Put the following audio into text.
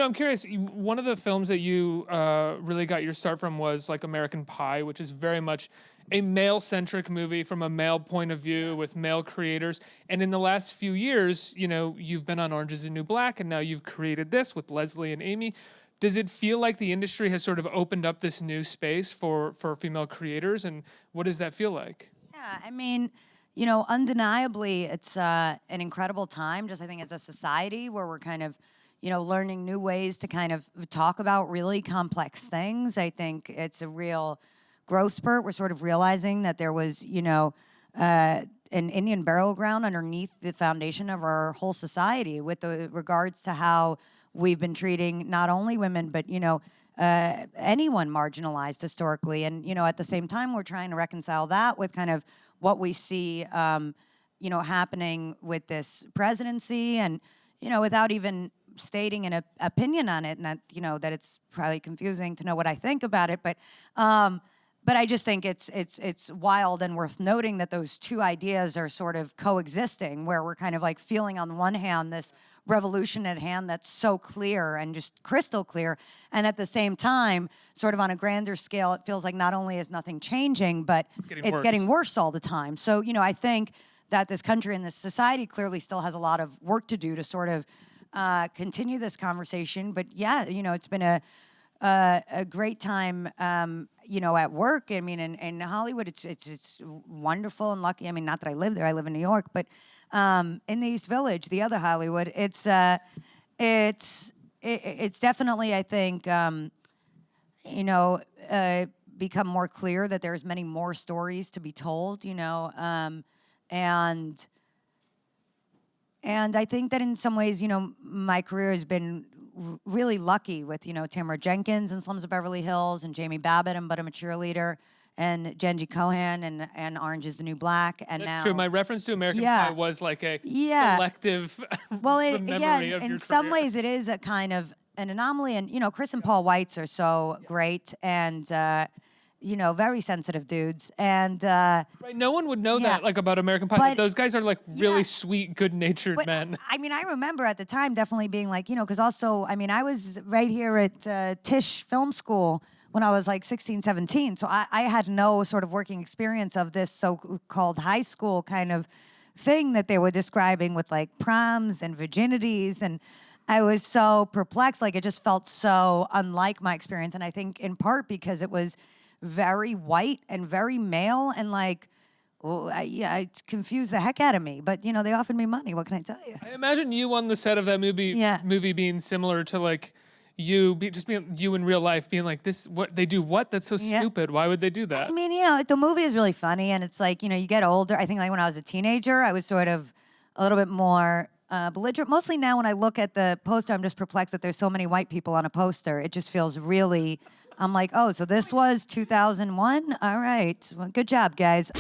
I'm curious. One of the films that you really got your start from was like American Pie, which is very much a male-centric movie from a male point of view with male creators. And in the last few years, you've been on Orange Is the New Black, and now you've created this with Leslie and Amy. Does it feel like the industry has sort of opened up this new space for female creators, and what does that feel like? Yeah, I mean, undeniably, it's an incredible time, just I think as a society where we're kind of, learning new ways to kind of talk about really complex things. I think it's a real growth spurt. We're sort of realizing that there was, an Indian burial ground underneath the foundation of our whole society with the regards to how we've been treating not only women, but, anyone marginalized historically. And, at the same time, we're trying to reconcile that with kind of what we see, happening with this presidency and, without even stating an opinion on it, and that, that it's probably confusing to know what I think about it. But I just think it's wild and worth noting that those two ideas are sort of coexisting, where we're kind of like feeling on the one hand this revolution at hand that's so clear and just crystal clear, and at the same time, sort of on a grander scale, it feels like not only is nothing changing, but it's getting worse all the time. So, I think that this country and this society clearly still has a lot of work to do to sort of continue this conversation. But yeah, it's been a great time, at work. I mean, in Hollywood, it's wonderful and lucky. I mean, not that I live there; I live in New York, but in the East Village, the other Hollywood, it's definitely, I think, become more clear that there's many more stories to be told. And I think that in some ways, my career has been really lucky with, Tamara Jenkins in Slums of Beverly Hills and Jamie Babbitt and But I'm a Cheerleader and Genji Cohan and Orange Is the New Black. And That's now, true. My reference to American Pie was like a selective memory of in your some career. ways it is a kind of an anomaly. And, Chris and Paul Weitz are so great and, very sensitive dudes. And right, no one would know that like about American Pie. But those guys are like really sweet, good-natured men. I mean, I remember at the time definitely being like, because also, I mean, I was right here at Tisch Film School when I was like 16, 17. So I had no sort of working experience of this so-called high school kind of thing that they were describing with like proms and virginities. And I was so perplexed. Like, it just felt so unlike my experience. And I think in part because it was very white and very male, and like, it confused the heck out of me. But they offered me money. What can I tell you? I imagine you on the set of that movie being similar to like just being you in real life, being like, this, what they do, what? That's so stupid. Why would they do that? I mean, the movie is really funny, and it's like, you get older. I think like when I was a teenager, I was sort of a little bit more belligerent. Mostly now when I look at the poster, I'm just perplexed that there's so many white people on a poster. It just feels really, I'm like, oh, so this was 2001? All right. Well, good job, guys.